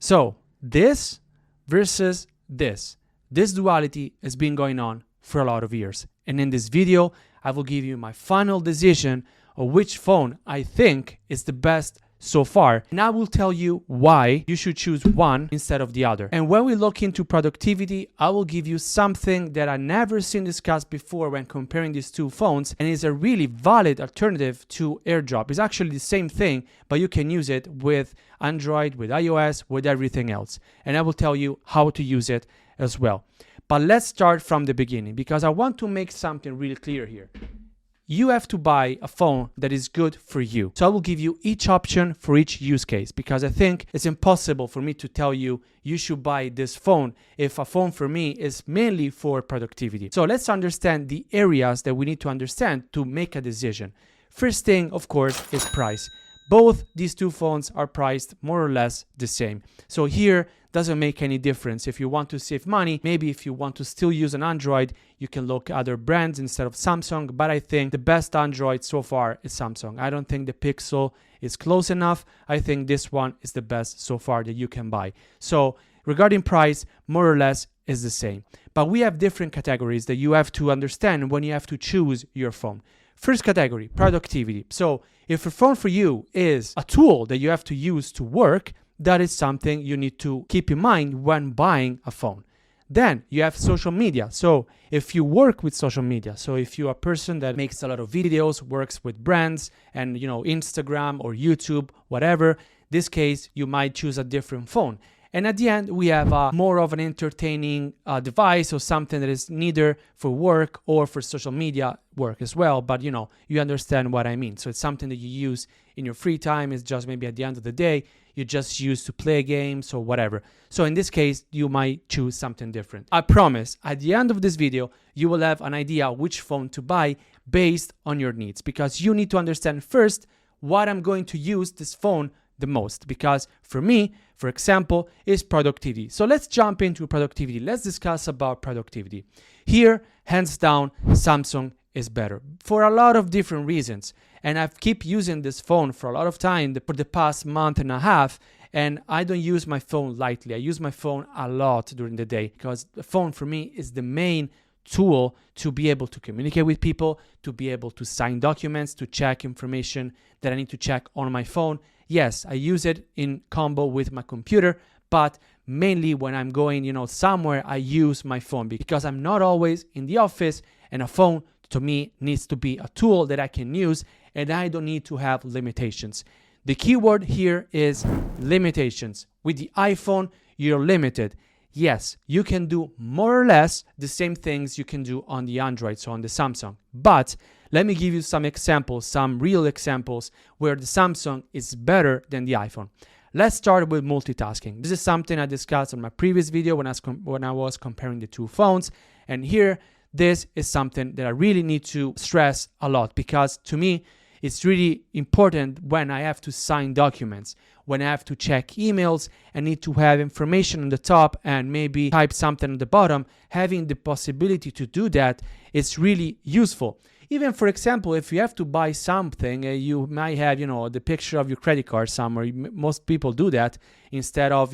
So this versus this duality has been going on for a lot of years. And in this video, I will give you my final decision of which phone I think is the best so far. And I will tell you why you should choose one instead of the other. And when we look into productivity, I will give you something that I never seen discussed before when comparing these two phones, and is a really valid alternative to AirDrop. It's actually the same thing, but you can use it with Android, with iOS, with everything else. And I will tell you how to use it as well. But let's start from the beginning, because I want to make something really clear here. You have to buy a phone that is good for you. So I will give you each option for each use case, because I think it's impossible for me to tell you you should buy this phone if a phone for me is mainly for productivity. So let's understand the areas that we need to understand to make a decision. First thing, of course, is price. Both these two phones are priced more or less the same. So here doesn't make any difference. If you want to save money, maybe if you want to still use an Android, you can look at other brands instead of Samsung. But I think the best Android so far is Samsung. I don't think the Pixel is close enough. I think this one is the best so far that you can buy. So regarding price, more or less is the same. But we have different categories that you have to understand when you have to choose your phone. First category, productivity. So if a phone for you is a tool that you have to use to work, that is something you need to keep in mind when buying a phone. Then you have social media. So if you work with social media, so if you're a person that makes a lot of videos, works with brands and Instagram or YouTube, whatever, this case, you might choose a different phone. And at the end, we have more of an entertaining device, or something that is neither for work or for social media work as well. But you understand what I mean. So it's something that you use in your free time. It's just maybe at the end of the day, you just use to play games or whatever. So in this case, you might choose something different. I promise at the end of this video, you will have an idea which phone to buy based on your needs, because you need to understand first what I'm going to use this phone the most, because for me, for example, is productivity. So let's jump into productivity. Let's discuss about productivity. Here, hands down, Samsung is better for a lot of different reasons. And I've keep using this phone for a lot of time, for the past month and a half, and I don't use my phone lightly. I use my phone a lot during the day, because the phone for me is the main tool to be able to communicate with people, to be able to sign documents, to check information that I need to check on my phone. Yes, I use it in combo with my computer, but mainly when I'm going, somewhere, I use my phone, because I'm not always in the office, and a phone to me needs to be a tool that I can use, and I don't need to have limitations. The key word here is limitations. With the iPhone, you're limited. Yes, you can do more or less the same things you can do on the Android, so on the Samsung. But let me give you some examples, some real examples where the Samsung is better than the iPhone. Let's start with multitasking. This is something I discussed in my previous video when I was comparing the two phones. And here, this is something that I really need to stress a lot, because to me, it's really important when I have to sign documents, when I have to check emails and need to have information on the top and maybe type something on the bottom. Having the possibility to do that is really useful. Even, for example, if you have to buy something, you might have, the picture of your credit card somewhere. Most people do that instead of,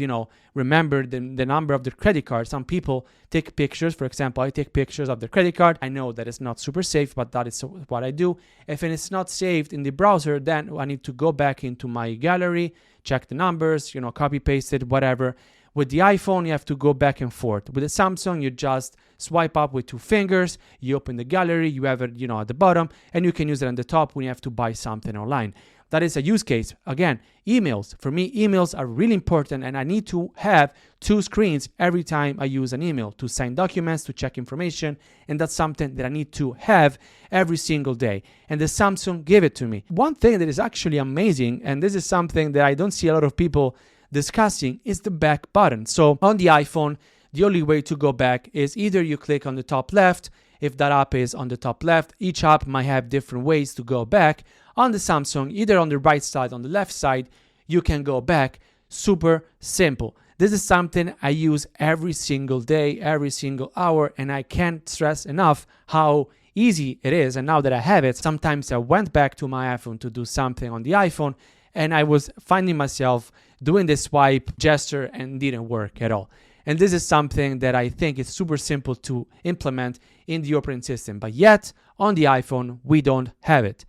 remember the number of the credit card. Some people take pictures. For example, I take pictures of the credit card. I know that it's not super safe, but that is what I do. If it's not saved in the browser, then I need to go back into my gallery, check the numbers, copy paste it, whatever. With the iPhone, you have to go back and forth. With the Samsung, you just swipe up with two fingers, you open the gallery, you have it, at the bottom, and you can use it on the top when you have to buy something online. That is a use case. Again, emails. For me, emails are really important, and I need to have two screens every time I use an email, to sign documents, to check information, and that's something that I need to have every single day. And the Samsung gave it to me. One thing that is actually amazing, and this is something that I don't see a lot of people discussing, is the back button. So on the iPhone, the only way to go back is either you click on the top left, if that app is on the top left. Each app might have different ways to go back. On the Samsung, either on the right side, on the left side, you can go back. Super simple. This is something I use every single day, every single hour, and I can't stress enough how easy it is. And now that I have it, sometimes I went back to my iPhone to do something on the iPhone, and I was finding myself doing this swipe gesture and didn't work at all. And this is something that I think is super simple to implement in the operating system, but yet on the iPhone, we don't have it.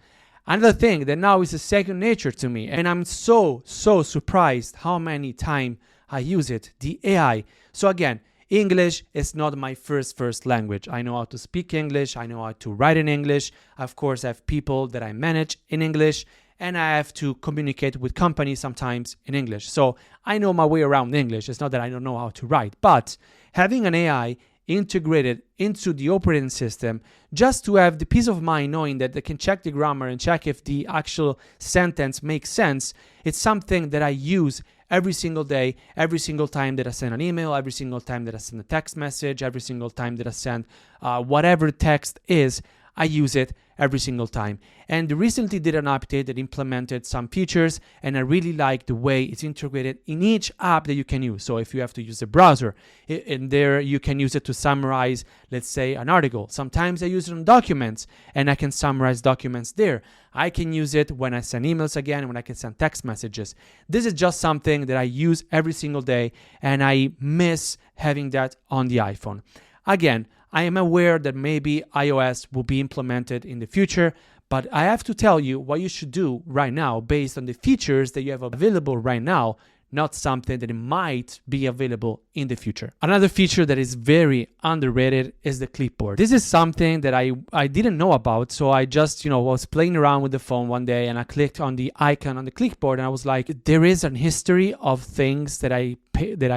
Another thing that now is a second nature to me, and I'm so surprised how many times I use it, the AI. So again, English is not my first language. I know how to speak English, I know how to write in English. Of course, I have people that I manage in English, and I have to communicate with companies sometimes in English. So I know my way around English. It's not that I don't know how to write, but having an AI integrated into the operating system, just to have the peace of mind knowing that they can check the grammar and check if the actual sentence makes sense, it's something that I use every single day, every single time that I send an email, every single time that I send a text message, every single time that I send whatever text is, I use it every single time. And recently did an update that implemented some features, and I really like the way it's integrated in each app that you can use. So if you have to use a browser, in there you can use it to summarize, let's say, an article. Sometimes I use it on documents, and I can summarize documents there. I can use it when I send emails again, when I can send text messages. This is just something that I use every single day, and I miss having that on the iPhone. Again, I am aware that maybe iOS will be implemented in the future, but I have to tell you what you should do right now based on the features that you have available right now, not something that might be available in the future. Another feature that is very underrated is the clipboard. This is something that I didn't know about, so I just was playing around with the phone one day and I clicked on the icon on the clipboard and I was like, there is an history of things that I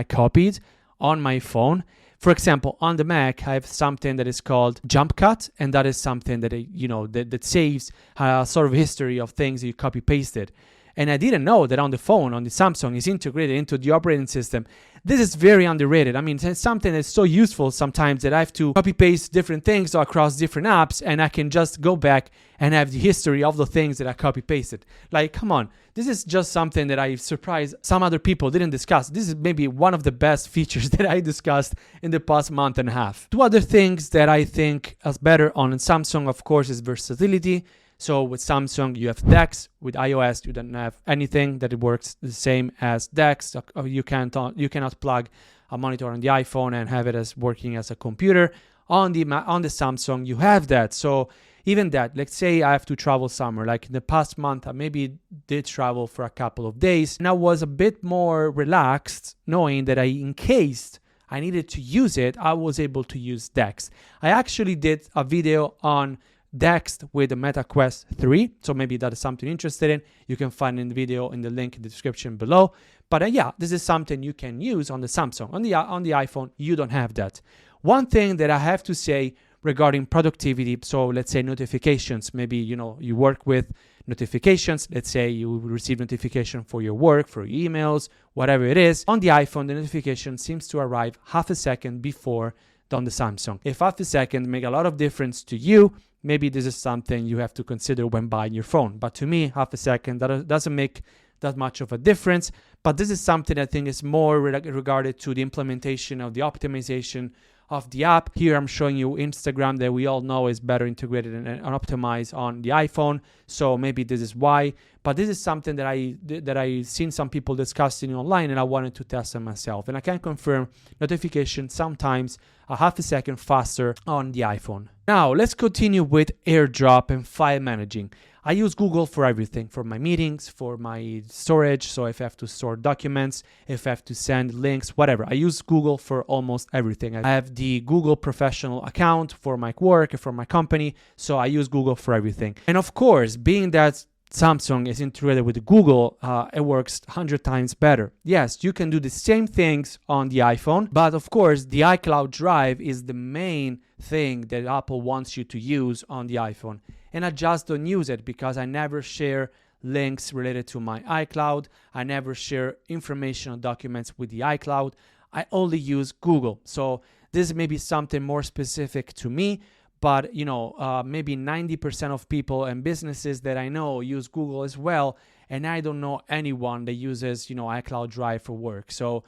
copied on my phone. For example, on the Mac, I have something that is called Jump Cut, and that is something that that saves a sort of history of things you copy pasted. And I didn't know that on the phone, on the Samsung, is integrated into the operating system. This is very underrated. I mean, it's something that's so useful sometimes that I have to copy paste different things across different apps, and I can just go back and have the history of the things that I copy pasted. Like, come on. This is just something that I surprised some other people didn't discuss. This is maybe one of the best features that I discussed in the past month and a half. Two other things that I think is better on Samsung, of course, is versatility. So with Samsung, you have DeX. With iOS, you don't have anything that it works the same as DeX. You cannot plug a monitor on the iPhone and have it as working as a computer. On the Samsung, you have that. So even that, let's say I have to travel somewhere. Like in the past month, I maybe did travel for a couple of days, and I was a bit more relaxed knowing that in case I needed to use it, I was able to use DeX. I actually did a video on DeX with the Meta Quest 3, so maybe that is something you're interested in. You can find in the video in the link in the description below. But yeah, this is something you can use on the Samsung. On the iPhone, you don't have that. One thing that I have to say regarding productivity, so let's say notifications, maybe you work with notifications. Let's say you receive notification for your work, for your emails, whatever it is. On the iPhone, the notification seems to arrive half a second before on the Samsung. If half a second make a lot of difference to you, maybe this is something you have to consider when buying your phone. But to me, half a second, that doesn't make that much of a difference. But this is something I think is more regarded to the implementation of the optimization of the app. Here I'm showing you Instagram, that we all know is better integrated and optimized on the iPhone. So maybe this is why. But this is something that I seen some people discussing online, and I wanted to test it myself. And I can confirm notifications sometimes a half a second faster on the iPhone. Now let's continue with AirDrop and file managing. I use Google for everything, for my meetings, for my storage. So if I have to store documents, if I have to send links, whatever, I use Google for almost everything. I have the Google professional account for my work and for my company. So I use Google for everything. And of course, being that Samsung is integrated with Google, it works 100 times better. Yes, you can do the same things on the iPhone, but of course, the iCloud Drive is the main thing that Apple wants you to use on the iPhone. And I just don't use it because I never share links related to my iCloud. I never share information or documents with the iCloud. I only use Google. So this may be something more specific to me. But, maybe 90% of people and businesses that I know use Google as well. And I don't know anyone that uses, iCloud Drive for work. So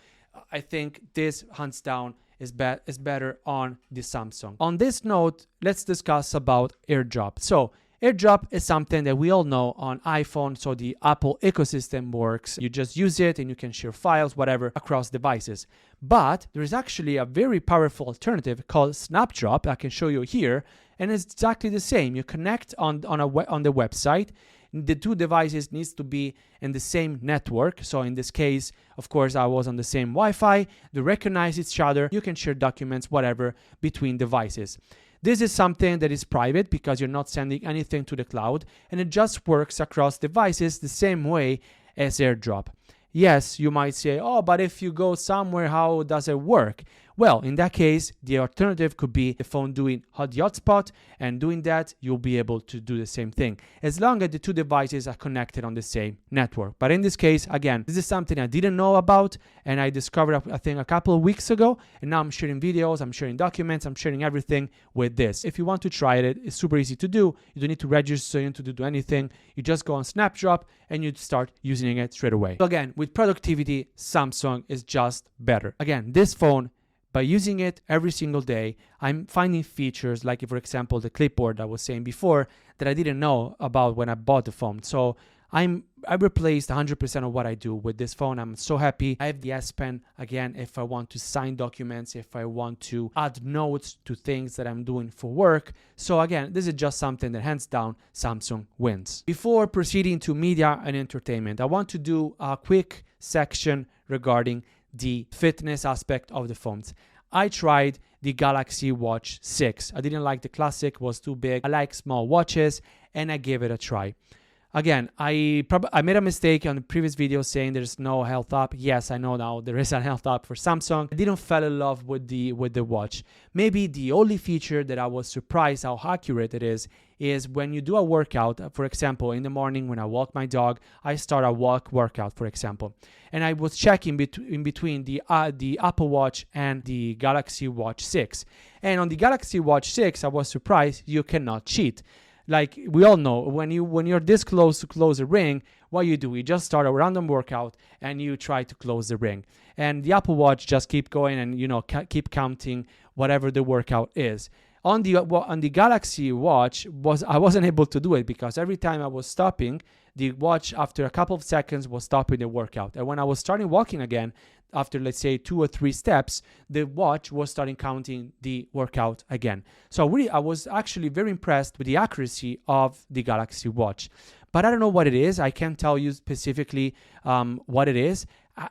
I think this, hands down, is better on the Samsung. On this note, let's discuss about AirDrop. So AirDrop is something that we all know on iPhone, so the Apple ecosystem works. You just use it and you can share files, whatever, across devices. But there is actually a very powerful alternative called Snapdrop. I can show you here, and it's exactly the same. You connect on the website. The two devices needs to be in the same network. So in this case, of course, I was on the same Wi-Fi. They recognize each other. You can share documents, whatever, between devices. This is something that is private because you're not sending anything to the cloud, and it just works across devices the same way as AirDrop. Yes, you might say, oh, but if you go somewhere, how does it work? Well, in that case, the alternative could be the phone doing the hotspot, and doing that, you'll be able to do the same thing, as long as the two devices are connected on the same network. But in this case, again, this is something I didn't know about, and I discovered, I think, a couple of weeks ago, and now I'm sharing videos, I'm sharing documents, I'm sharing everything with this. If you want to try it, it's super easy to do. You don't need to register, you don't need to do anything. You just go on Snapdrop, and you start using it straight away. So again, with productivity, Samsung is just better. Again, this phone, by using it every single day, I'm finding features like, for example, the clipboard I was saying before that I didn't know about when I bought the phone. So I replaced 100% of what I do with this phone. I'm so happy. I have the S Pen again if I want to sign documents, if I want to add notes to things that I'm doing for work. So again, this is just something that hands down Samsung wins. Before proceeding to media and entertainment, I want to do a quick section regarding the fitness aspect of the phones. I tried the Galaxy Watch 6. I didn't like the classic, it was too big. I like small watches, and I gave it a try. Again, I made a mistake on the previous video saying there's no health app. Yes, I know now there is a health app for Samsung. I didn't fall in love with the watch. Maybe the only feature that I was surprised how accurate it is when you do a workout. For example, in the morning when I walk my dog, I start a workout, for example. And I was checking in between the Apple Watch and the Galaxy Watch 6. And on the Galaxy Watch 6, I was surprised you cannot cheat. Like we all know, when you're this close to close a ring, what you do, you just start a random workout and you try to close the ring. And the Apple Watch just keep going and keep counting whatever the workout is. On the Galaxy Watch, I wasn't able to do it because every time I was stopping, the watch after a couple of seconds was stopping the workout. And when I was starting walking again, after let's say 2 or 3 steps, the watch was starting counting the workout again. So I was actually very impressed with the accuracy of the Galaxy Watch. But I don't know what it is. I can't tell you specifically what it is.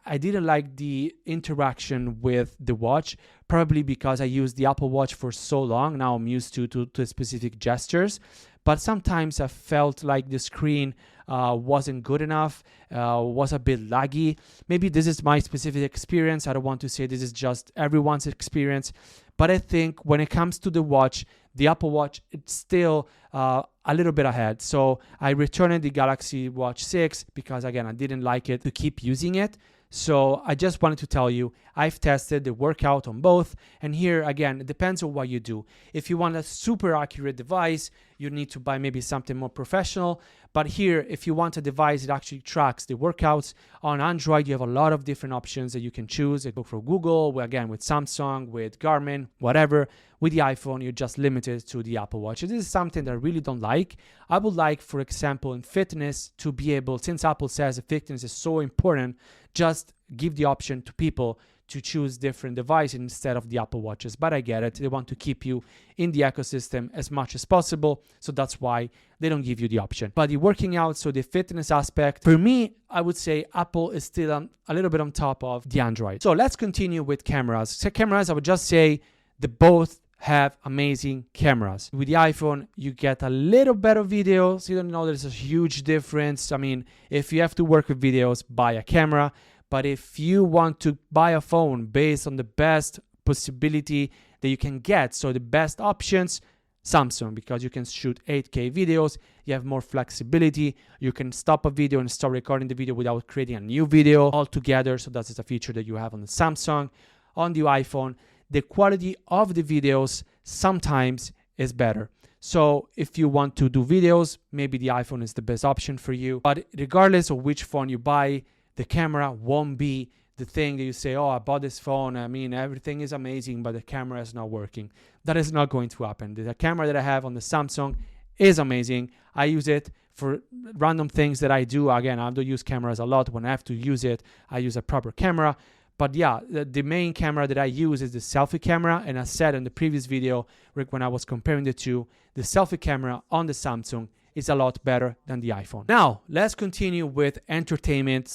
I didn't like the interaction with the watch, probably because I used the Apple Watch for so long. Now I'm used to specific gestures. But sometimes I felt like the screen wasn't good enough, was a bit laggy. Maybe this is my specific experience. I don't want to say this is just everyone's experience. But I think when it comes to the watch, the Apple Watch, it's still a little bit ahead. So I returned the Galaxy Watch 6 because, again, I didn't like it to keep using it. So I just wanted to tell you, I've tested the workout on both. And here, again, it depends on what you do. If you want a super accurate device, you need to buy maybe something more professional. But here, if you want a device that actually tracks the workouts, on Android, you have a lot of different options that you can choose. Go for Google, again, with Samsung, with Garmin, whatever. With the iPhone, you're just limited to the Apple Watch. This is something that I really don't like. I would like, for example, in fitness to be able, since Apple says that fitness is so important, just give the option to people to choose different devices instead of the Apple Watches. But I get it. They want to keep you in the ecosystem as much as possible. So that's why they don't give you the option. But the working out, so the fitness aspect, for me, I would say Apple is still a little bit on top of the Android. So let's continue with cameras. So cameras, I would just say they both have amazing cameras. With the iPhone, you get a little better videos. You don't know there's a huge difference. I mean, if you have to work with videos, buy a camera. But if you want to buy a phone based on the best possibility that you can get, so the best options, Samsung, because you can shoot 8K videos, you have more flexibility, you can stop a video and start recording the video without creating a new video altogether. So that's a feature that you have on the Samsung. On the iPhone, the quality of the videos sometimes is better. So if you want to do videos, maybe the iPhone is the best option for you. But regardless of which phone you buy, the camera won't be the thing that you say, oh, I bought this phone. I mean, everything is amazing, but the camera is not working. That is not going to happen. The camera that I have on the Samsung is amazing. I use it for random things that I do. Again, I don't use cameras a lot. When I have to use it, I use a proper camera. But yeah, the main camera that I use is the selfie camera. And as said in the previous video, when I was comparing the two, the selfie camera on the Samsung is a lot better than the iPhone. Now, let's continue with entertainment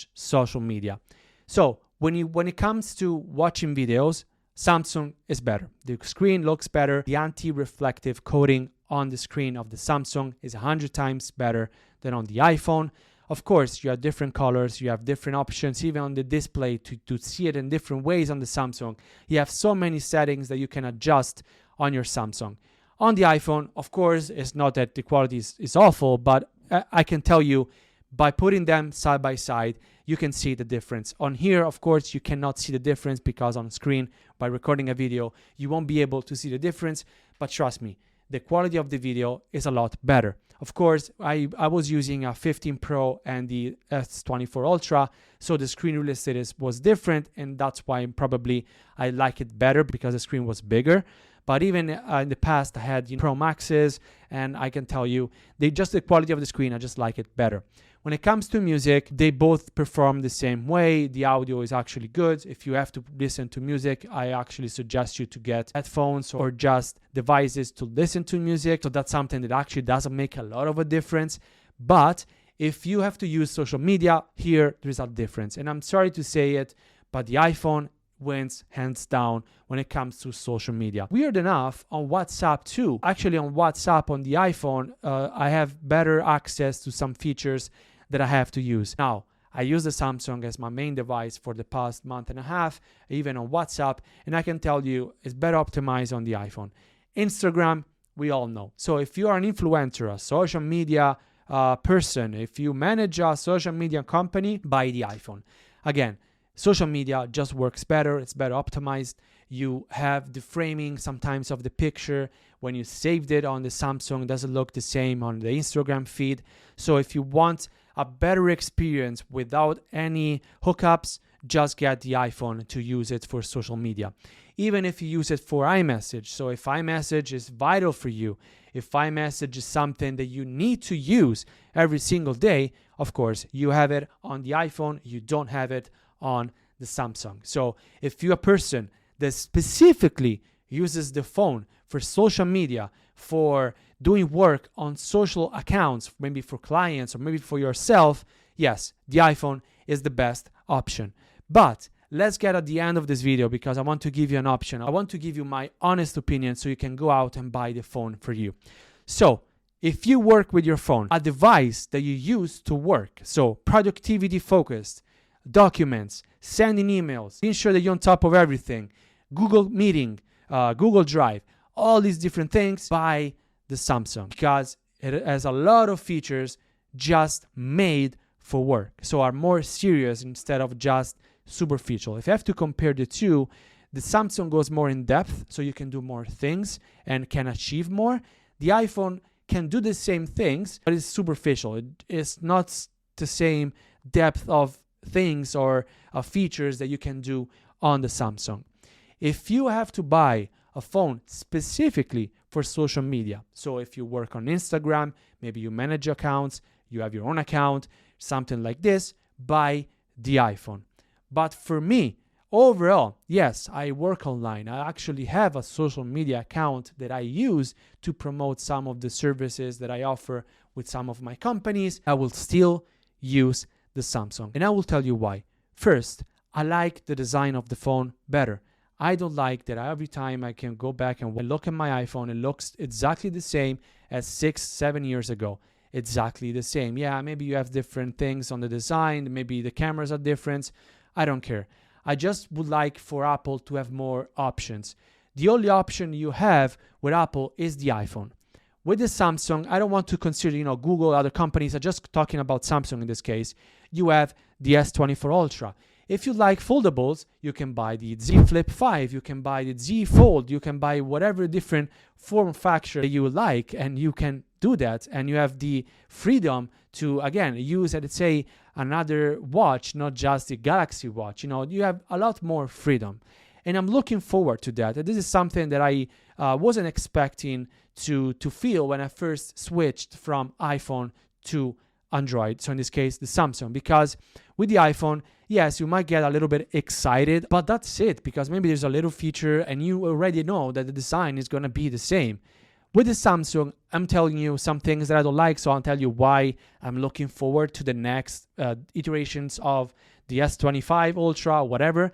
/ social media. So when it comes to watching videos, Samsung is better. The screen looks better. The anti-reflective coating on the screen of the Samsung is 100 times better than on the iPhone. Of course, you have different colors, you have different options, even on the display to see it in different ways on the Samsung. You have so many settings that you can adjust on your Samsung. On the iPhone, of course, it's not that the quality is awful, but I can tell you, by putting them side by side, you can see the difference. On here, of course, you cannot see the difference because on screen, by recording a video, you won't be able to see the difference. But trust me, the quality of the video is a lot better. Of course, I was using a 15 Pro and the S24 Ultra, so the screen real estate was different, and that's why probably I like it better because the screen was bigger. But even in the past, I had Pro Maxes, and I can tell you, the quality of the screen, I just like it better. When it comes to music, they both perform the same way. The audio is actually good. If you have to listen to music, I actually suggest you to get headphones or just devices to listen to music. So that's something that actually doesn't make a lot of a difference. But if you have to use social media, here there's a difference. And I'm sorry to say it, but the iPhone wins hands down when it comes to social media. Weird enough, on WhatsApp too. Actually, on WhatsApp on the iPhone, I have better access to some features that I have to use. Now, I use the Samsung as my main device for the past month and a half, even on WhatsApp, and I can tell you it's better optimized on the iPhone. Instagram, we all know. So if you are an influencer, a social media person, if you manage a social media company, buy the iPhone. Again, social media just works better. It's better optimized. You have the framing sometimes of the picture. When you saved it on the Samsung, it doesn't look the same on the Instagram feed. So if you want a better experience without any hookups, just get the iPhone to use it for social media. Even if you use it for iMessage. So if iMessage is vital for you, if iMessage is something that you need to use every single day, of course, you have it on the iPhone, you don't have it on the Samsung. So if you're a person that specifically uses the phone for social media, for doing work on social accounts, maybe for clients or maybe for yourself, yes, the iPhone is the best option. But let's get at the end of this video because I want to give you an option. I want to give you my honest opinion so you can go out and buy the phone for you. So if you work with your phone, a device that you use to work, so productivity focused, documents, sending emails, ensure that you're on top of everything, Google Meeting, Google Drive, all these different things, buy the Samsung because it has a lot of features just made for work. So are more serious instead of just superficial. If you have to compare the two, the Samsung goes more in depth, so you can do more things and can achieve more. The iPhone can do the same things, but it's superficial. It is not the same depth of things or features that you can do on the Samsung. If you have to buy a phone specifically for social media, so if you work on Instagram, maybe you manage accounts, you have your own account, something like this, buy the iPhone. But for me, overall, yes, I work online. I actually have a social media account that I use to promote some of the services that I offer with some of my companies. I will still use the Samsung. And I will tell you why. First, I like the design of the phone better. I don't like that every time I can go back and look at my iPhone, it looks exactly the same as 6-7 years ago. Exactly the same. Yeah, maybe you have different things on the design, maybe the cameras are different. I don't care. I just would like for Apple to have more options. The only option you have with Apple is the iPhone. With the Samsung, I don't want to consider, Google, other companies. I'm just talking about Samsung in this case. You have the S24 Ultra. If you like foldables, you can buy the Z Flip 5, you can buy the Z Fold, you can buy whatever different form factor that you like, and you can do that. And you have the freedom to, again, use, let's say, another watch, not just the Galaxy Watch. You have a lot more freedom. And I'm looking forward to that. This is something that I wasn't expecting to feel when I first switched from iPhone to Android. So in this case, the Samsung, because with the iPhone, yes, you might get a little bit excited, but that's it, because maybe there's a little feature and you already know that the design is going to be the same. With the Samsung, I'm telling you some things that I don't like, so I'll tell you why I'm looking forward to the next iterations of the S25 Ultra, whatever.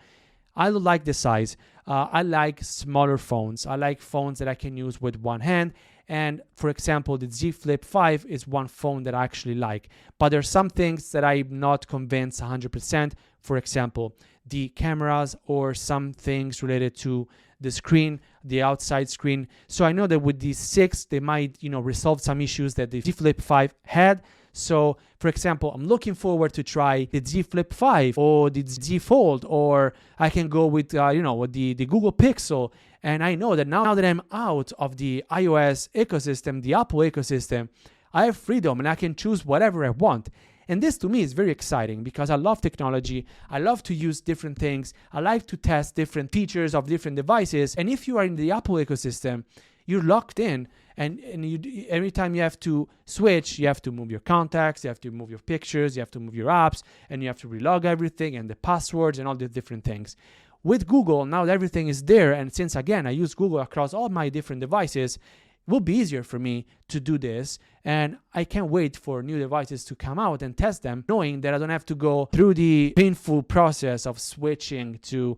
I don't like the size. I like smaller phones. I like phones that I can use with one hand. And for example, the Z Flip 5 is one phone that I actually like. But there are some things that I'm not convinced 100%. For example, the cameras or some things related to the screen, the outside screen. So I know that with the 6, they might, resolve some issues that the Z Flip 5 had. So, for example, I'm looking forward to try the Z Flip 5 or the Z Fold, or I can go with, with the Google Pixel. And I know that now that I'm out of the iOS ecosystem, the Apple ecosystem, I have freedom and I can choose whatever I want. And this to me is very exciting because I love technology. I love to use different things. I like to test different features of different devices. And if you are in the Apple ecosystem, you're locked in. And you, every time you have to switch, you have to move your contacts, you have to move your pictures, you have to move your apps, and you have to relog everything and the passwords and all the different things. With Google, now that everything is there, and since again I use Google across all my different devices, it will be easier for me to do this. And I can't wait for new devices to come out and test them, knowing that I don't have to go through the painful process of switching to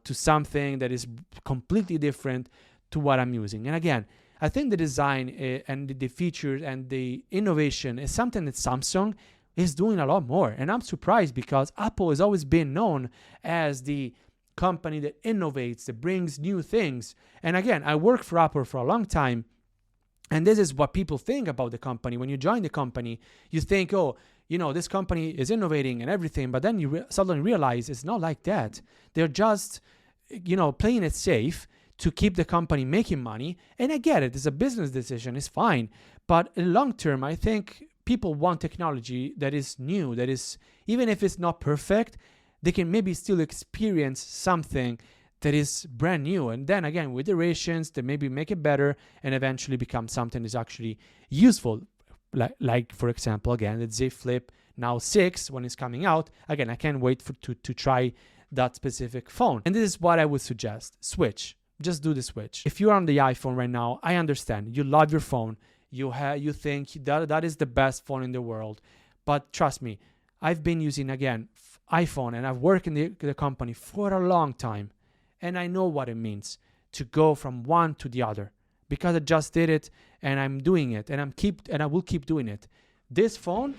something that is completely different to what I'm using. And again, I think the design and the features and the innovation is something that Samsung is doing a lot more. And I'm surprised because Apple has always been known as the company that innovates, that brings new things. And again, I worked for Apple for a long time. And this is what people think about the company. When you join the company, you think, oh, this company is innovating and everything. But then you suddenly realize it's not like that. They're just, playing it safe to keep the company making money. And I get it. It's a business decision. It's fine. But in the long term, I think people want technology that is new, that is, even if it's not perfect, they can maybe still experience something that is brand new. And then again, with iterations, they maybe make it better and eventually become something that's actually useful. Like for example, again, the Z Flip now 6, when it's coming out. Again, I can't wait to try that specific phone. And this is what I would suggest. Switch. Just do the switch. If you're on the iPhone right now, I understand. You love your phone. You think that is the best phone in the world. But trust me, I've been using, again, iPhone, and I've worked in the company for a long time. And I know what it means to go from one to the other because I just did it and I'm doing it and I will keep doing it. This phone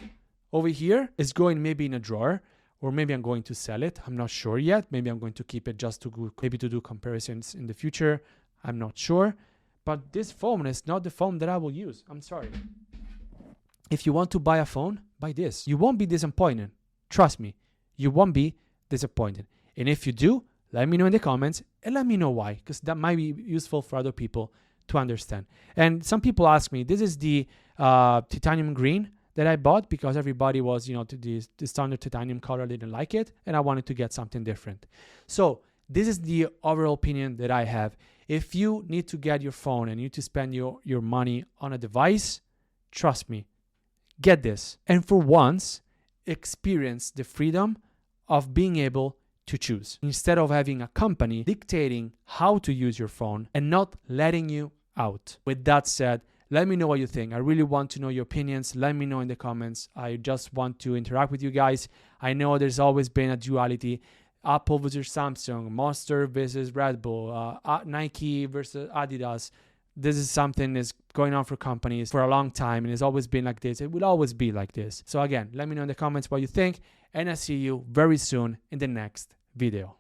over here is going maybe in a drawer, or maybe I'm going to sell it. I'm not sure yet. Maybe I'm going to keep it just to do comparisons in the future. I'm not sure. But this phone is not the phone that I will use. I'm sorry. If you want to buy a phone, buy this. You won't be disappointed. Trust me, you won't be disappointed. And if you do, let me know in the comments and let me know why, because that might be useful for other people to understand. And some people ask me, this is the titanium green that I bought because everybody was, the standard titanium color didn't like it, and I wanted to get something different. So this is the overall opinion that I have. If you need to get your phone and you need to spend your money on a device, trust me, get this. And for once, experience the freedom of being able to choose instead of having a company dictating how to use your phone and not letting you out. With that said, let me know what you think. I really want to know your opinions. Let me know in the comments. I just want to interact with you guys. I know there's always been a duality. Apple versus Samsung, Monster versus Red Bull, Nike versus Adidas. This is something that's going on for companies for a long time, and it's always been like this. It will always be like this. So again, let me know in the comments what you think, and I'll see you very soon in the next video.